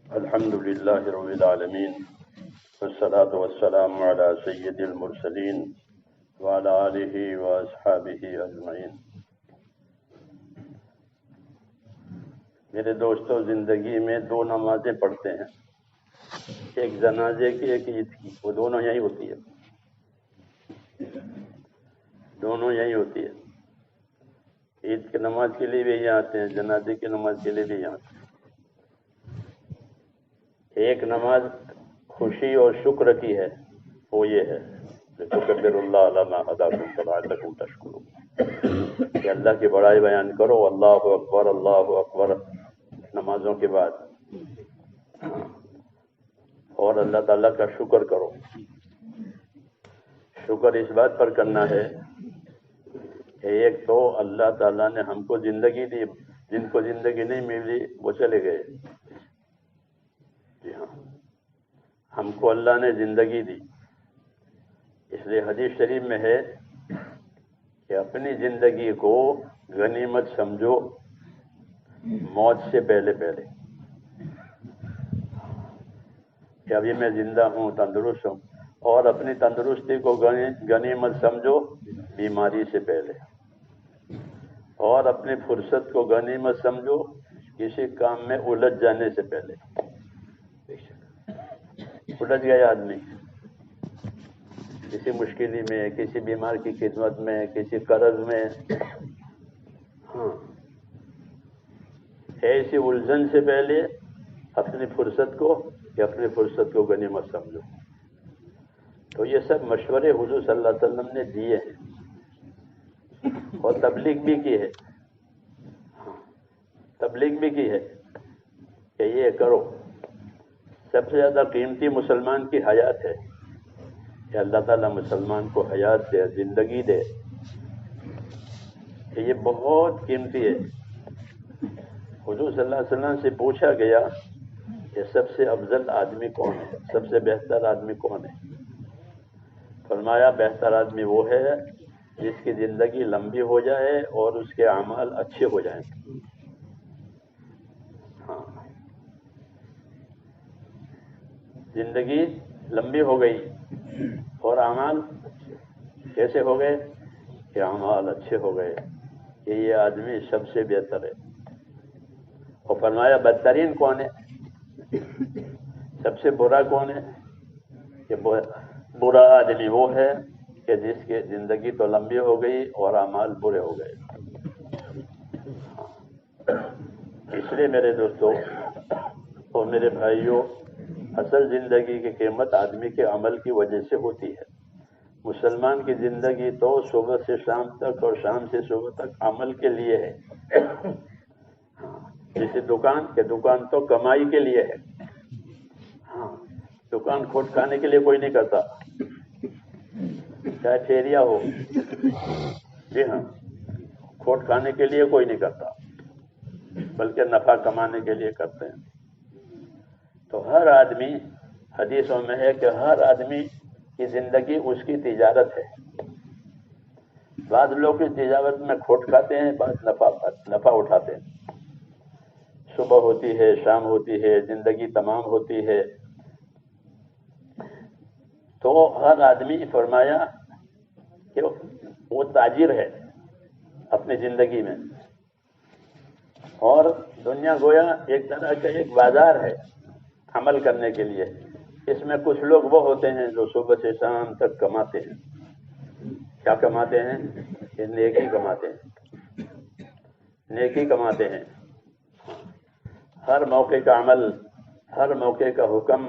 الحمد لله رب العالمين والصلاة والسلام على سيد المرسلين وعلى آله وأصحابه أجمعين۔ میرے دوستو، زندگی میں دو نمازیں پڑھتے ہیں، ایک جنازے کی ایک عید کی، وہ دونوں یہی ہوتی ہے، دونوں یہی ہوتی ہے۔ عید کی نماز کے لیے بھی یہاں آتے ہیں، جنازے کی نماز کے لیے بھی یہاں آتے ہیں۔ ایک نماز خوشی اور شکر کی ہے، وہ یہ ہے لِتُكَبِّرُ اللَّهَ عَلَىٰ مَا هَدَاكُمْ وَلَعَلَّكُمْ تَشْكُرُونَ، کہ اللہ کی بڑائی بیان کرو، اللہ اکبر اللہ اکبر نمازوں کے بعد، اور اللہ تعالیٰ کا شکر کرو۔ شکر اس بات پر کرنا ہے کہ ایک تو اللہ تعالیٰ نے ہم کو زندگی دی، جن کو زندگی نہیں ملی وہ چلے گئے۔ جی ہاں، ہم کو اللہ نے زندگی دی، اس لیے حدیث شریف میں ہے کہ اپنی زندگی کو غنیمت سمجھو موت سے پہلے پہلے، کہ ابھی میں زندہ ہوں، تندرست ہوں، اور اپنی تندرستی کو غنیمت سمجھو بیماری سے پہلے، اور اپنی فرصت کو غنیمت سمجھو کسی کام میں الجھ جانے سے پہلے۔ الجھ گیا آدمی کسی مشکلی میں، کسی بیمار کی خدمت میں، کسی قرض میں، ہاں، ایسی الجھن سے پہلے اپنی فرصت کو غنیمت سمجھو۔ تو یہ سب مشورے حضور صلی اللہ علیہ وسلم نے دیے ہیں، اور تبلیغ بھی کی ہے، کہ یہ کرو۔ سب سے زیادہ قیمتی مسلمان کی حیات ہے، کہ اللہ تعالیٰ مسلمان کو حیات دے، زندگی دے، کہ یہ بہت قیمتی ہے۔ حضور صلی اللہ علیہ وسلم سے پوچھا گیا کہ سب سے افضل آدمی کون ہے، سب سے بہتر آدمی کون ہے؟ فرمایا بہتر آدمی وہ ہے جس کی زندگی لمبی ہو جائے اور اس کے اعمال اچھے ہو جائیں۔ ہاں، زندگی لمبی ہو گئی اور اعمال کیسے ہو گئے؟ کہ اعمال اچھے ہو گئے، کہ یہ آدمی سب سے بہتر ہے۔ اور فرمایا بدترین کون ہے، سب سے برا کون ہے؟ کہ برا آدمی وہ ہے کہ جس کی زندگی تو لمبی ہو گئی اور اعمال برے ہو گئے۔ اس لیے میرے دوستو اور میرے بھائیوں، اصل زندگی کی قیمت آدمی کے عمل کی وجہ سے ہوتی ہے۔ مسلمان کی زندگی تو صبح سے شام تک اور شام سے صبح تک عمل کے لیے ہے۔ جیسے دکان تو کمائی کے لیے ہے، ہاں، دکان کھوٹ کھانے کے لیے کوئی نہیں کرتا، چاہے ٹھیریا ہو، جی ہاں، کھوٹ کھانے کے لیے کوئی نہیں کرتا، بلکہ نفع کمانے کے لیے کرتے ہیں۔ تو ہر آدمی، حدیثوں میں ہے کہ ہر آدمی کی زندگی اس کی تجارت ہے۔ بعض لوگ اس تجارت میں کھوٹ کھاتے ہیں، بعض نفع اٹھاتے ہیں۔ صبح ہوتی ہے، شام ہوتی ہے، زندگی تمام ہوتی ہے۔ تو ہر آدمی فرمایا کہ وہ تاجر ہے اپنی زندگی میں، اور دنیا گویا ایک طرح کا ایک بازار ہے عمل کرنے کے لیے۔ اس میں کچھ لوگ وہ ہوتے ہیں جو صبح سے شام تک کماتے ہیں۔ کیا کماتے ہیں؟ کہ نیکی کماتے ہیں، نیکی کماتے ہیں۔ ہر موقع کا عمل، ہر موقع کا حکم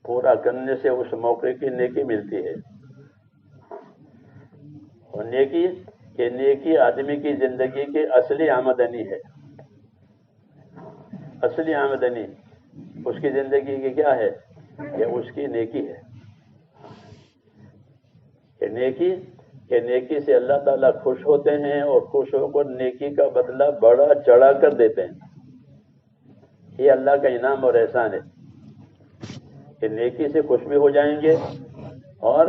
پورا کرنے سے اس موقع کی نیکی ملتی ہے۔ اور نیکی آدمی کی زندگی کی اصلی آمدنی ہے۔ اصلی آمدنی اس کی زندگی کی کیا ہے؟ کہ اس کی نیکی ہے، کہ نیکی سے اللہ تعالیٰ خوش ہوتے ہیں، اور خوش ہو کر نیکی کا بدلہ بڑا چڑھا کر دیتے ہیں۔ یہ اللہ کا انعام اور احسان ہے کہ نیکی سے خوش بھی ہو جائیں گے، اور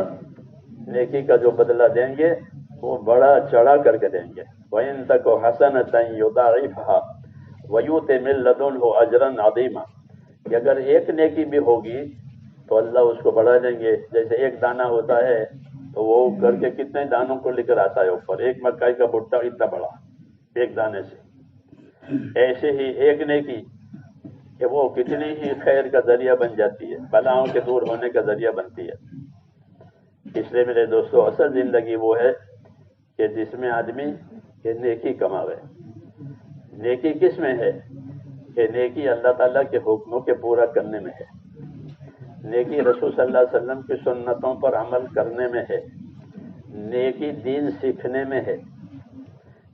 نیکی کا جو بدلہ دیں گے وہ بڑا چڑھا کر کے دیں گے۔ وَإِن تَكُ حَسَنَةً يُضَاعِفْهَا وَيُؤْتِ مِن لَّدُنْهُ أَجْرًا عَظِيمًا، کہ اگر ایک نیکی بھی ہوگی تو اللہ اس کو بڑھا دیں گے. جیسے ایک دانہ ہوتا ہے تو وہ کر کے کتنے دانوں کو لے کر آتا ہے اوپر. ایک مکئی کا بھٹا اتنا بڑا ایک دانے سے. ایسے ہی ایک نیکی کہ وہ کتنی ہی خیر کا ذریعہ بن جاتی ہے, بلاؤں کے دور ہونے کا ذریعہ بنتی ہے. اس لیے میرے دوستو اصل زندگی وہ ہے کہ جس میں آدمی کہ نیکی کماوے. نیکی کس میں ہے؟ کہ نیکی اللہ تعالیٰ کے حکموں کے پورا کرنے میں ہے. نیکی رسول صلی اللہ علیہ وسلم کی سنتوں پر عمل کرنے میں ہے. نیکی دین سیکھنے میں ہے.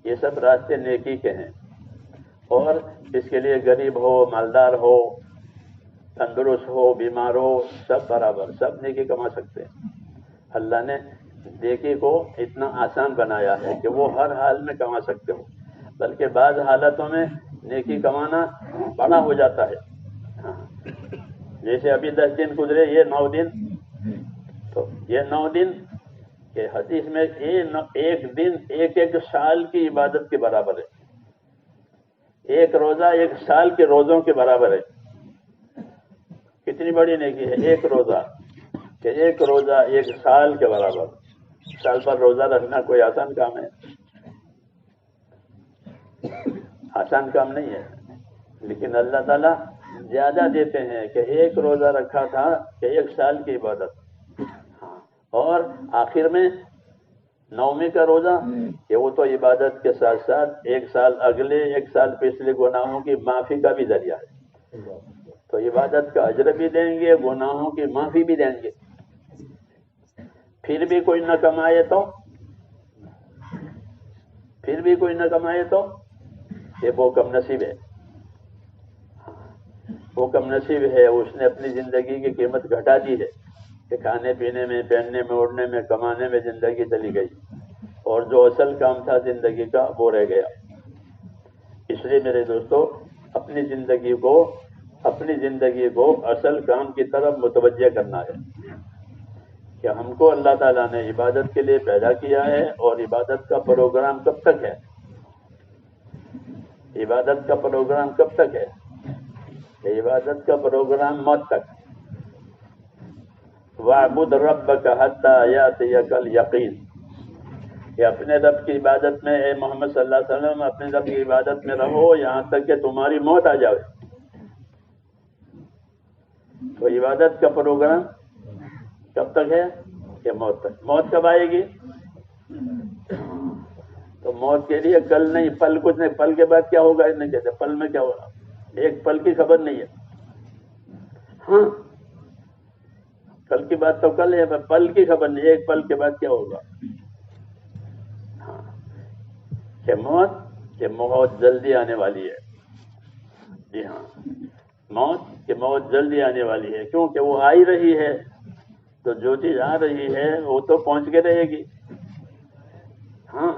یہ سب راستے نیکی کے ہیں. اور اس کے لیے غریب ہو, مالدار ہو, تندرست ہو, بیمار ہو, سب برابر, سب نیکی کما سکتے ہیں. اللہ نے نیکی کو اتنا آسان بنایا ہے کہ وہ ہر حال میں کما سکتے ہو. بلکہ بعض حالتوں میں نیکی کمانا بڑا ہو جاتا ہے. جیسے ابھی 10 دن گزرے, یہ 9 دن, تو یہ 9 دن کہ حدیث میں ایک دن ایک سال کی عبادت کے برابر ہے. ایک روزہ 1 سال کے روزوں کے برابر ہے. کتنی بڑی نیکی ہے ایک روزہ, کہ ایک روزہ 1 سال کے برابر. سال پر روزہ رکھنا کوئی آسان کام ہے؟ آسان کام نہیں ہے. لیکن اللہ تعالیٰ زیادہ دیتے ہیں کہ ایک روزہ رکھا تھا کہ 1 سال کی عبادت. اور آخر میں 9ویں کا روزہ کہ وہ تو عبادت کے ساتھ ساتھ 1 سال اگلے 1 سال پچھلے گناہوں کی معافی کا بھی ذریعہ ہے. تو عبادت کا اجر بھی دیں گے, گناہوں کی معافی بھی دیں گے. پھر بھی کوئی نہ کمائے تو یہ وہ کم نصیب ہے. وہ کم نصیب ہے, اس نے اپنی زندگی کی قیمت گھٹا دی ہے کہ کھانے پینے میں, پہننے میں, اوڑھنے میں, کمانے میں زندگی چلی گئی, اور جو اصل کام تھا زندگی کا وہ رہ گیا. اس لیے میرے دوستو اپنی زندگی کو اصل کام کی طرف متوجہ کرنا ہے کہ ہم کو اللہ تعالیٰ نے عبادت کے لیے پیدا کیا ہے. اور عبادت کا پروگرام کب تک ہے؟ عبادت کا پروگرام کب تک ہے؟ عبادت کا پروگرام موت تک. وَاعْبُدْ رَبَّكَ حَتَّى يَأْتِيَكَ الْيَقِينُ, کہ اپنے رب کی عبادت میں, اے محمد صلی اللہ علیہ وسلم, اپنے رب کی عبادت میں رہو یہاں تک کہ تمہاری موت آ جائے. تو عبادت کا پروگرام کب تک ہے؟ کہ موت تک. موت کب آئے گی؟ تو موت کے لیے کل نہیں, پل کچھ نہیں. پل کے بعد کیا ہوگا نہیں کہتے. پل میں کیا ہوگا ایک پل کی خبر نہیں ہے. ہاں کل کی بات تو کل ہے, پل کی خبر نہیں. ایک پل کے بعد کیا ہوگا؟ ہاں کہ موت جلدی آنے والی ہے. جی ہاں, موت جلدی آنے والی ہے. کیونکہ وہ آ ہی رہی ہے. تو جو چیز آ رہی ہے وہ تو پہنچ کے رہے گی. ہاں,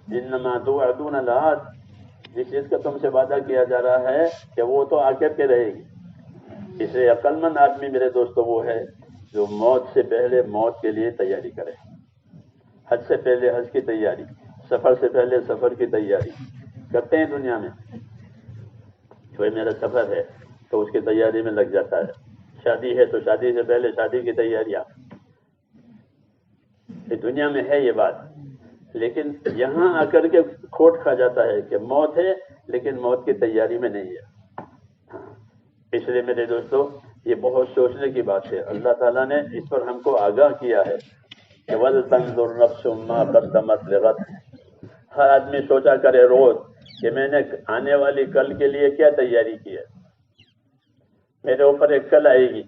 انما توعدون لآت, جس چیز کا تم سے وعدہ کیا جا رہا ہے کہ وہ تو آ کر کے رہے گی. اس لیے عقل مند آدمی میرے دوستو وہ ہے جو موت سے پہلے موت کے لیے تیاری کرے. حج سے پہلے حج کی تیاری, سفر سے پہلے سفر کی تیاری کرتے ہیں دنیا میں. کوئی میرا سفر ہے تو اس کی تیاری میں لگ جاتا ہے. شادی ہے تو شادی سے پہلے شادی کی تیاریاں. دنیا میں ہے یہ بات, لیکن یہاں آ کر کے کھوٹ کھا جاتا ہے کہ موت ہے لیکن موت کی تیاری میں نہیں ہے. اس لیے میرے دوستو یہ بہت سوچنے کی بات ہے. اللہ تعالیٰ نے اس پر ہم کو آگاہ کیا ہے کہ وَلْتَنْظُرْ نَفْسٌ مَا قَدَّمَتْ لِغَدٍ. ہر آدمی سوچا کرے روز کہ میں نے آنے والی کل کے لیے کیا تیاری کی ہے. میرے اوپر ایک کل آئے گی.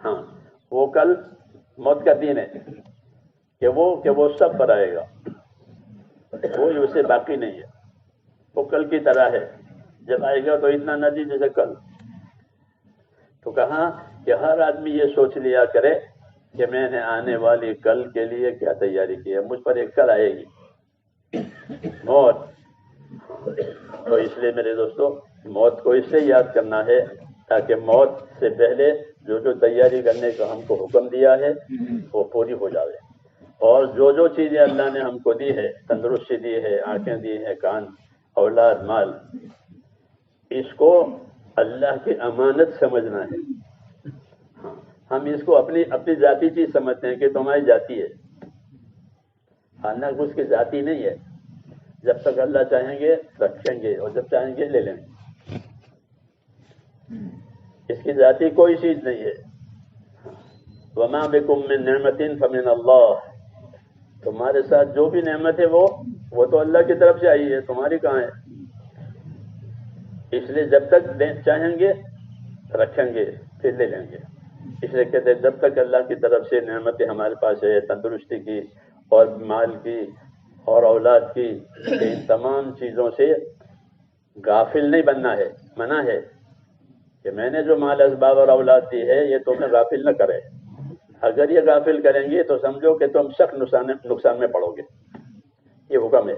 ہاں, وہ کل موت کا دن ہے کہ وہ سب پر آئے گا. کوئی اسے باقی نہیں ہے. وہ کل کی طرح ہے, جب آئے گا تو اتنا نہ دی جیسے کل. تو کہاں کہ ہر آدمی یہ سوچ لیا کرے کہ میں نے آنے والی کل کے لیے کیا تیاری کی ہے. مجھ پر ایک کل آئے گی, موت. تو اس لیے میرے دوستو موت کو اس سے یاد کرنا ہے تاکہ موت سے پہلے جو تیاری کرنے کا ہم کو حکم دیا ہے وہ پوری ہو جائے. اور جو چیزیں اللہ نے ہم کو دی ہے, تندرستی دی ہے, آنکھیں دی ہیں, کان, اولاد, مال, اس کو اللہ کی امانت سمجھنا ہے. ہاں ہم اس کو اپنی ذاتی چیز سمجھتے ہیں کہ تمہاری ذاتی ہے، حالانکہ اس کی ذاتی نہیں ہے. جب تک اللہ چاہیں گے رکھیں گے اور جب چاہیں گے لے لیں گے. اس کی ذاتی کوئی چیز نہیں ہے. وما بکم من نعمت فمن اللہ. تمہارے ساتھ جو بھی نعمت ہے وہ تو اللہ کی طرف سے آئی ہے، تمہاری کہاں ہے؟ اس لیے جب تک چاہیں گے رکھیں گے پھر لے لیں گے. اس لیے کہتے ہیں جب تک اللہ کی طرف سے نعمتیں ہمارے پاس ہے، تندرستی کی اور مال کی اور اولاد کی، ان تمام چیزوں سے غافل نہیں بننا ہے. منع ہے کہ میں نے جو مال اسباب اور اولاد دی ہے یہ تمہیں غافل نہ کرے. اگر یہ غافل کریں گے تو سمجھو کہ تم سخت نقصان میں پڑو گے. یہ حکم ہے.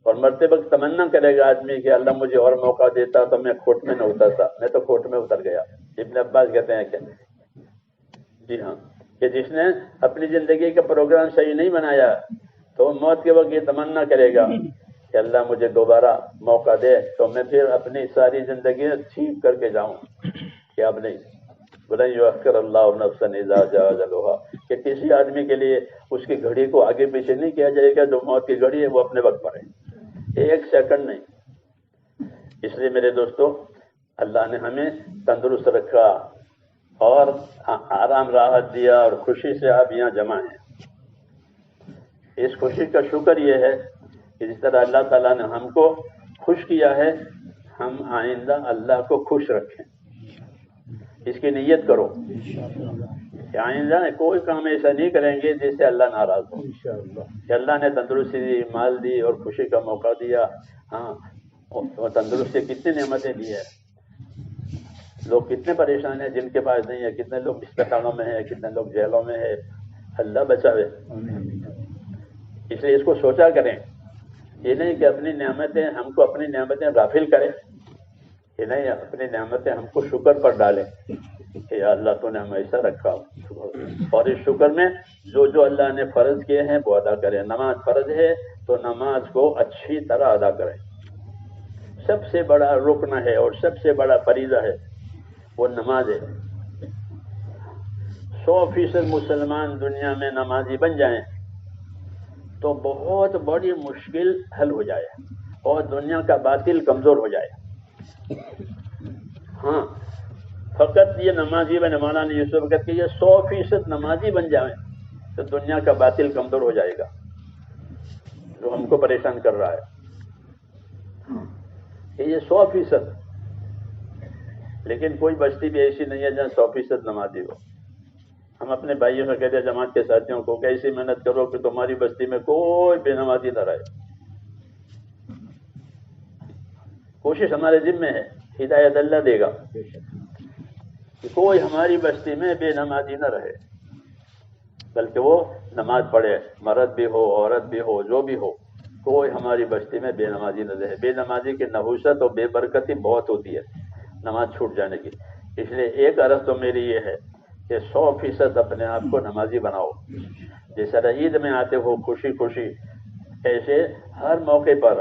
اور مرتے وقت تمنا کرے گا آدمی کہ اللہ مجھے اور موقع دیتا تو میں کھوٹ میں نہ اترتا. میں تو کھوٹ میں اتر گیا. ابن عباس کہتے ہیں کہ جی ہاں، کہ جس نے اپنی زندگی کا پروگرام صحیح نہیں بنایا تو موت کے وقت یہ تمنا کرے گا کہ اللہ مجھے دوبارہ موقع دے تو میں پھر اپنی ساری زندگی ٹھیک کر کے جاؤں. کہ اب نہیں، وَلَن يُؤَخِّرَ اللَّهُ نَفْسًا إِذَا جَاءَ أَجَلُهَا، کہ کسی آدمی کے لیے اس کی گھڑی کو آگے پیچھے نہیں کیا جائے گا. جو موت کی گھڑی ہے وہ اپنے وقت پر ہے، ایک سیکنڈ نہیں. اس لیے میرے دوستو، اللہ نے ہمیں تندرست رکھا اور آرام راحت دیا اور خوشی سے آپ یہاں جمع ہیں. اس خوشی کا شکر یہ ہے کہ جس طرح اللہ تعالیٰ نے ہم کو خوش کیا ہے، ہم آئندہ اللہ کو خوش رکھیں. اس کی نیت کرو کہ آئندہ کوئی کام ایسا نہیں کریں گے جس سے اللہ ناراض ہو. کہ اللہ نے تندرستی دی، مال دی اور خوشی کا موقع دیا. ہاں، اور تندرستی کتنی نعمتیں دی ہے. لوگ کتنے پریشان ہیں جن کے پاس نہیں ہے، کتنے لوگ اسپتالوں میں ہیں، کتنے لوگ جیلوں میں ہیں. اللہ بچاوے. اس لیے اس کو سوچا کریں. یہ نہیں کہ اپنی نعمتیں ہم کو اپنی نعمتیں غافل کریں، یہ نہیں، اپنی نعمتیں ہم کو شکر پر ڈالیں کہ یا اللہ تو نے ہمیں ایسا رکھا. اور اس شکر میں جو اللہ نے فرض کیے ہیں وہ ادا کریں. نماز فرض ہے تو نماز کو اچھی طرح ادا کریں. سب سے بڑا رکن ہے اور سب سے بڑا فریضہ ہے وہ نماز ہے. 100% مسلمان دنیا میں نمازی بن جائیں تو بہت بڑی مشکل حل ہو جائے اور دنیا کا باطل کمزور ہو جائے. ہاں، فقط یہ نمازی بن، مولانا یوسف کہتے کہ یہ 100% نمازی بن جائیں تو دنیا کا باطل کمزور ہو جائے گا جو ہم کو پریشان کر رہا ہے. یہ 100%. لیکن کوئی بستی بھی ایسی نہیں ہے جہاں 100% نمازی ہو. ہم اپنے بھائیوں سے کہتے ہیں، جماعت کے ساتھیوں کو، کہ ایسی محنت کرو کہ تمہاری بستی میں کوئی بے نمازی نہ رہے. کوشش ہمارے ذمہ ہے، ہدایت اللہ دے گا کہ کوئی ہماری بستی میں بے نمازی نہ رہے، بلکہ وہ نماز پڑھے، مرد بھی ہو عورت بھی ہو جو بھی ہو. کوئی ہماری بستی میں بے نمازی نہ رہے. بے نمازی کی نحوست اور بے برکتی بہت ہوتی ہے نماز چھوٹ جانے کی. اس لیے ایک عرض تو میری یہ ہے کہ 100% اپنے آپ کو نمازی بناؤ. جس طرح عید میں آتے ہو خوشی خوشی، ایسے ہر موقع پر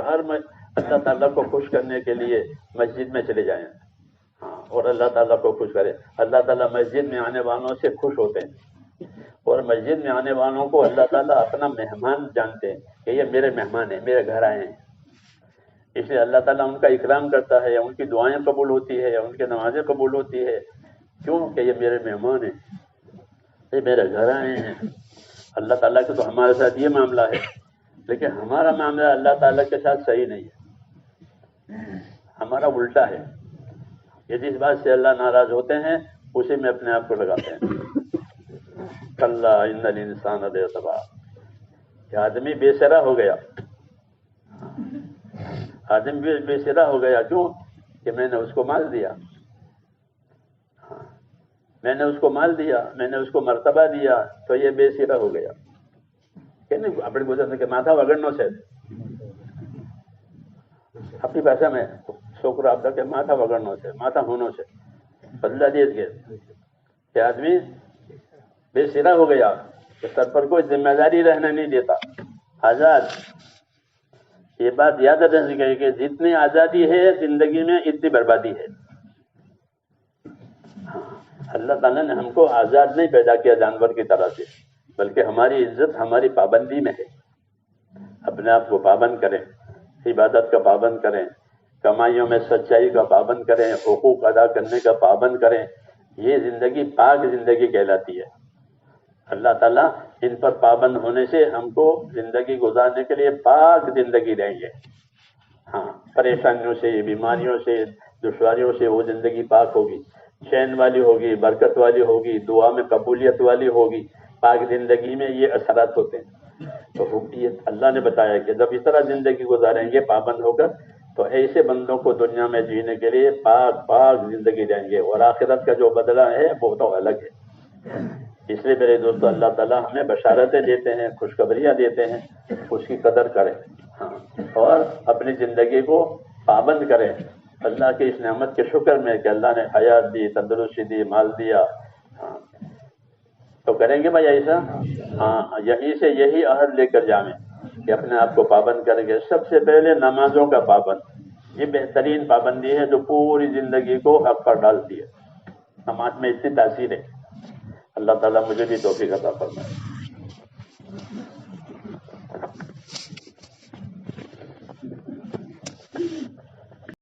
اللہ تعالیٰ کو خوش کرنے کے لیے مسجد میں چلے جائیں. ہاں، اور اللہ تعالیٰ کو خوش کرے. اللہ تعالیٰ مسجد میں آنے والوں سے خوش ہوتے ہیں اور مسجد میں آنے والوں کو اللہ تعالیٰ اپنا مہمان جانتے ہیں کہ یہ میرے مہمان ہیں، میرے گھر آئے ہیں. اس لیے اللہ تعالیٰ ان کا اکرام کرتا ہے، ان کی دعائیں قبول ہوتی ہے، ان کی نمازیں قبول ہوتی ہے. کیوں؟ کہ یہ میرے مہمان ہیں، یہ میرے گھر آئے ہیں. اللہ تعالیٰ کے تو ہمارے ساتھ یہ معاملہ ہے، لیکن ہمارا معاملہ اللہ تعالیٰ کے ساتھ صحیح نہیں ہے. ہمارا الٹا ہے. یہ جس بات سے اللہ ناراض ہوتے ہیں اسی میں اپنے آپ کو لگاتے ہیں. کلا ان الانسان لیطغی، کہ آدمی بے سرا ہو گیا. آدمی بے سرا ہو گیا. کیوں؟ کہ میں نے اس کو مال دیا. میں نے اس کو مال دیا، میں نے اس کو مرتبہ دیا تو یہ بے سرا ہو گیا. کہ نہیں اپنے گزرنے کے ماتھا وگڑنوں سے، اپنی بھاشا میں شکر آپ کا کہ ماتھا وگڑنوں سے، ماتھا ہونے سے بدلہ دے دیے کہ آدمی بے سرا ہو گیا کہ سر پر کوئی ذمہ داری رہنا نہیں دیتا. آزاد. یہ بات یاد رکھنی چاہیے کہ جتنی آزادی ہے زندگی میں اتنی بربادی ہے. اللہ تعالیٰ نے ہم کو آزاد نہیں پیدا کیا جانور کی طرح سے، بلکہ ہماری عزت ہماری پابندی میں ہے۔ اپنے آپ کو پابند کریں، عبادت کا پابند کریں، کمائیوں میں سچائی کا پابند کریں، حقوق ادا کرنے کا پابند کریں۔ یہ زندگی پاک زندگی کہلاتی ہے۔ اللہ تعالیٰ ان پر پابند ہونے سے ہم کو زندگی گزارنے کے لیے پاک زندگی دیں گے۔ ہاں، پریشانیوں سے، بیماریوں سے، دشواریوں سے وہ زندگی پاک ہوگی، چین والی ہوگی، برکت والی ہوگی، دعا میں قبولیت والی ہوگی۔ پاک زندگی میں یہ اثرات ہوتے ہیں۔ تو یہ اللہ نے بتایا کہ جب اس طرح زندگی گزاریں گے پابند ہو کر، تو ایسے بندوں کو دنیا میں جینے کے لیے پاک زندگی دیں گے، اور آخرت کا جو بدلہ ہے وہ تو الگ ہے۔ اس لیے میرے دوستو، اللہ تعالیٰ ہمیں بشارتیں دیتے ہیں، خوشخبریاں دیتے ہیں، اس کی قدر کریں، ہاں، اور اپنی زندگی کو پابند کریں اللہ کی اس نعمت کے شکر میں کہ اللہ نے حیات دی، تندرستی دی، مال دیا۔ ہاں، تو کریں گے بھائی ایسا؟ ہاں، یہیں سے یہی عہد لے کر جائیں کہ اپنے آپ کو پابند کریں گے۔ سب سے پہلے نمازوں کا پابند، یہ بہترین پابندی ہے جو پوری زندگی کو حق پر ڈالتی ہے۔ نماز میں اتنی تاثیر ہے۔ اللہ تعالیٰ مجھے بھی توفیق عطا فرمائے۔